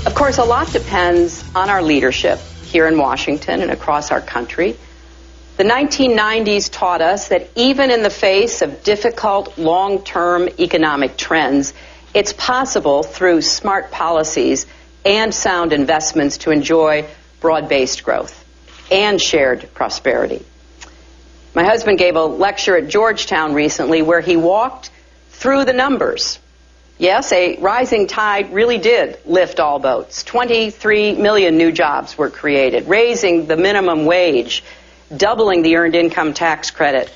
Of course, a lot depends on our leadership here in Washington and across our country. The 1990s taught us that even in the face of difficult long-term economic trends, it's possible through smart policies and sound investments to enjoy broad-based growth and shared prosperity. My husband gave a lecture at Georgetown recently where he walked through the numbers. Yes, a rising tide really did lift all boats. 23 million new jobs were created, raising the minimum wage, doubling the earned income tax credit.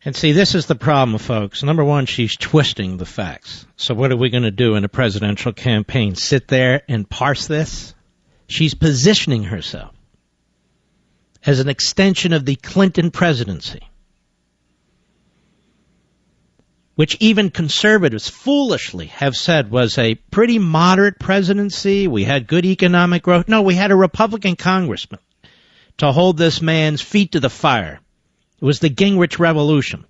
And see, this is the problem, folks. Number one, she's twisting the facts. So what are we going to do in a presidential campaign? Sit there and parse this? She's positioning herself as an extension of the Clinton presidency, which even conservatives foolishly have said was a pretty moderate presidency. We had good economic growth. No, we had a Republican congressman to hold this man's feet to the fire. It was the Gingrich Revolution.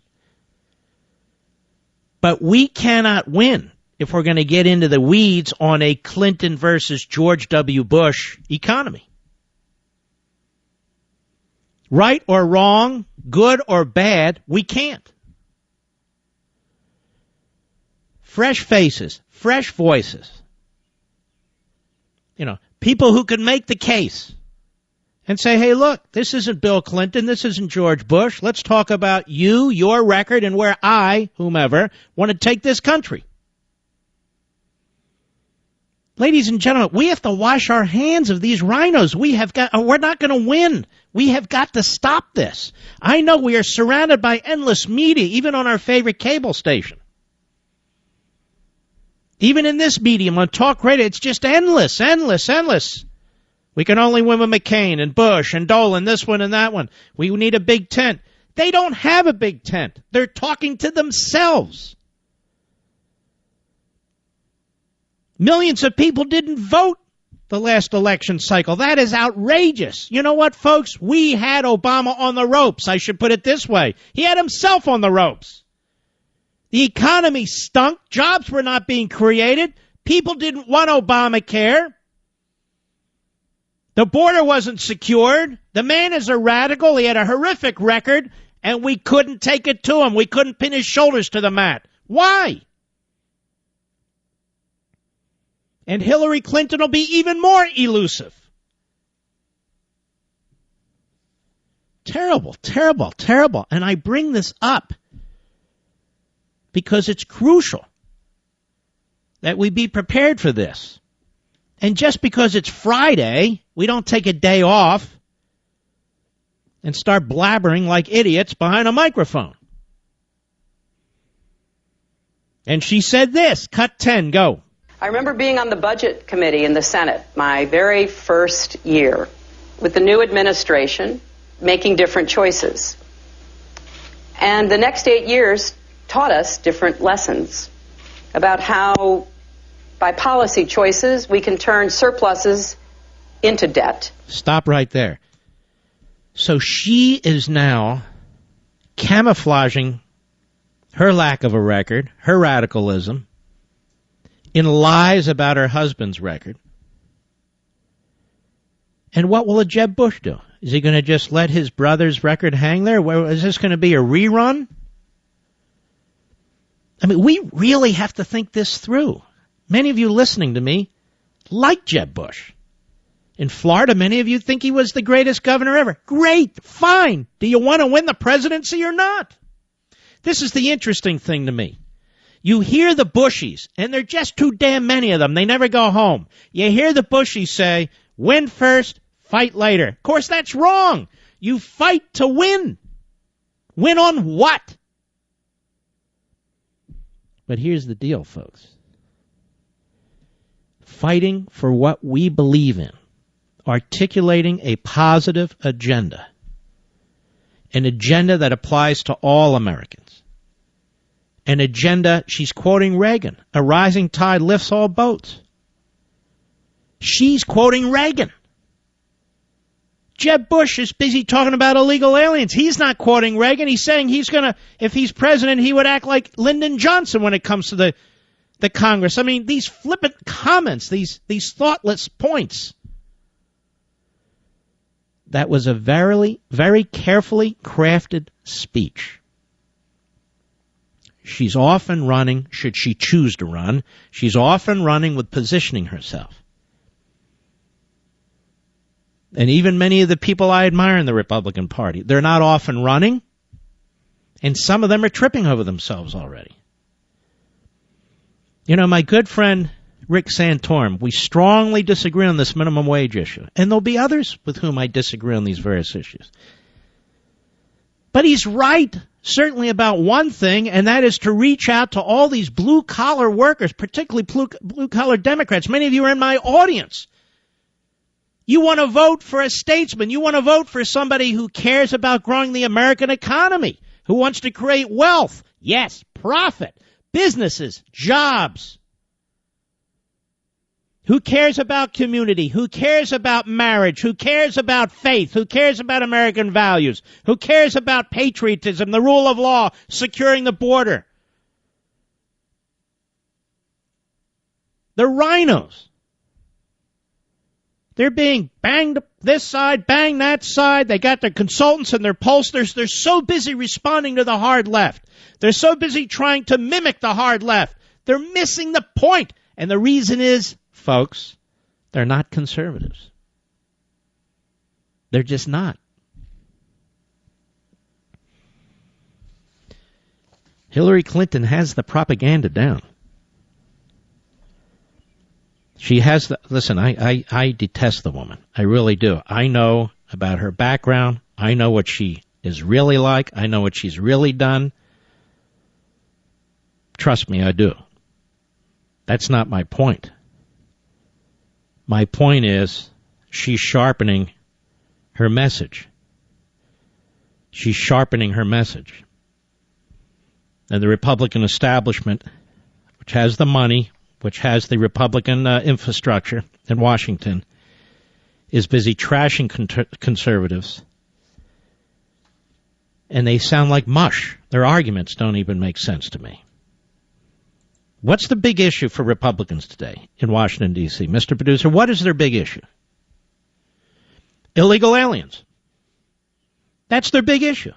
But we cannot win if we're going to get into the weeds on a Clinton versus George W. Bush economy. Right or wrong, good or bad, we can't. Fresh faces, fresh voices. You know, people who can make the case and say, hey, look, this isn't Bill Clinton, this isn't George Bush. Let's talk about you, your record, and where I, whomever, want to take this country. Ladies and gentlemen, we have to wash our hands of these rhinos. We're not going to win. We have got to stop this. I know we are surrounded by endless media, even on our favorite cable station. Even in this medium, on talk radio, it's just endless, endless, endless. We can only win with McCain and Bush and Dolan, this one and that one. We need a big tent. They don't have a big tent. They're talking to themselves. Millions of people didn't vote the last election cycle. That is outrageous. You know what, folks? We had Obama on the ropes. I should put it this way. He had himself on the ropes. The economy stunk. Jobs were not being created. People didn't want Obamacare. The border wasn't secured. The man is a radical. He had a horrific record, and we couldn't take it to him. We couldn't pin his shoulders to the mat. Why? And Hillary Clinton will be even more elusive. Terrible, terrible, terrible. And I bring this up because it's crucial that we be prepared for this. And just because it's Friday, we don't take a day off and start blabbering like idiots behind a microphone. And she said this, cut 10, go. I remember being on the Budget Committee in the Senate my very first year with the new administration making different choices. And the next 8 years taught us different lessons about how, by policy choices, we can turn surpluses into debt. Stop right there. So she is now camouflaging her lack of a record, her radicalism, in lies about her husband's record. And what will a Jeb Bush do? Is he going to just let his brother's record hang there? Is this going to be a rerun? I mean, we really have to think this through. Many of you listening to me like Jeb Bush. In Florida, many of you think he was the greatest governor ever. Great, fine. Do you want to win the presidency or not? This is the interesting thing to me. You hear the Bushies, and there are just too damn many of them. They never go home. You hear the Bushies say, win first, fight later. Of course, that's wrong. You fight to win. Win on what? But here's the deal, folks. Fighting for what we believe in. Articulating a positive agenda. An agenda that applies to all Americans. An agenda, she's quoting Reagan, a rising tide lifts all boats. She's quoting Reagan. Jeb Bush is busy talking about illegal aliens. He's not quoting Reagan. He's saying he's going to, if he's president, he would act like Lyndon Johnson when it comes to the the Congress. I mean, these flippant comments, these thoughtless points. That was a very, very carefully crafted speech. She's often running, should she choose to run, she's often running with positioning herself. And even many of the people I admire in the Republican Party, they're not often running, and some of them are tripping over themselves already. You know, my good friend Rick Santorum, we strongly disagree on this minimum wage issue, and there'll be others with whom I disagree on these various issues. But he's right, certainly about one thing, and that is to reach out to all these blue-collar workers, particularly blue-collar Democrats. Many of you are in my audience. You want to vote for a statesman. You want to vote for somebody who cares about growing the American economy, who wants to create wealth. Yes, profit, businesses, jobs. Who cares about community? Who cares about marriage? Who cares about faith? Who cares about American values? Who cares about patriotism, the rule of law, securing the border? The rhinos. They're being banged this side, banged that side. They got their consultants and their pollsters. They're so busy responding to the hard left. They're so busy trying to mimic the hard left. They're missing the point. And the reason is, folks, they're not conservatives. They're just not. Hillary Clinton has the propaganda down. She has the, listen, I detest the woman. I really do. I know about her background. I know what she is really like. I know what she's really done. Trust me, I do. That's not my point. My point is she's sharpening her message. She's sharpening her message. And the Republican establishment, which has the money, which has the Republican infrastructure in Washington, is busy trashing conservatives. And they sound like mush. Their arguments don't even make sense to me. What's the big issue for Republicans today in Washington, D.C.? Mr. Producer, what is their big issue? Illegal aliens. That's their big issue.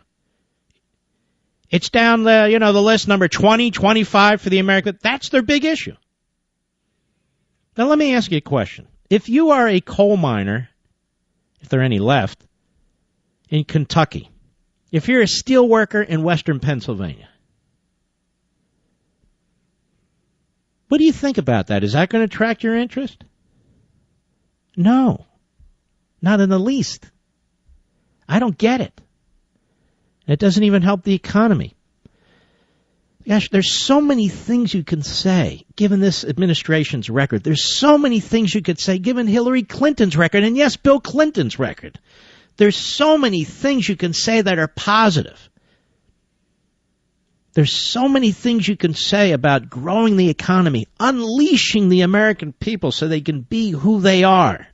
It's down the list number 20, 25 for the American. That's their big issue. Now let me ask you a question. If you are a coal miner, if there are any left, in Kentucky, if you're a steel worker in western Pennsylvania, what do you think about that? Is that going to attract your interest? No, not in the least. I don't get it. It doesn't even help the economy. Gosh, there's so many things you can say, given this administration's record. There's so many things you could say, given Hillary Clinton's record, and yes, Bill Clinton's record. There's so many things you can say that are positive. There's so many things you can say about growing the economy, unleashing the American people so they can be who they are.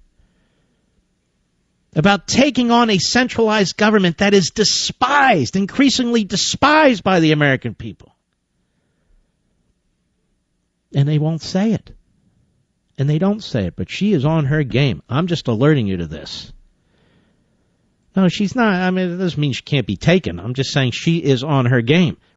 About taking on a centralized government that is despised, increasingly despised by the American people. And they won't say it. And they don't say it, but she is on her game. I'm just alerting you to this. No, she's not. I mean, it doesn't mean she can't be taken. I'm just saying she is on her game.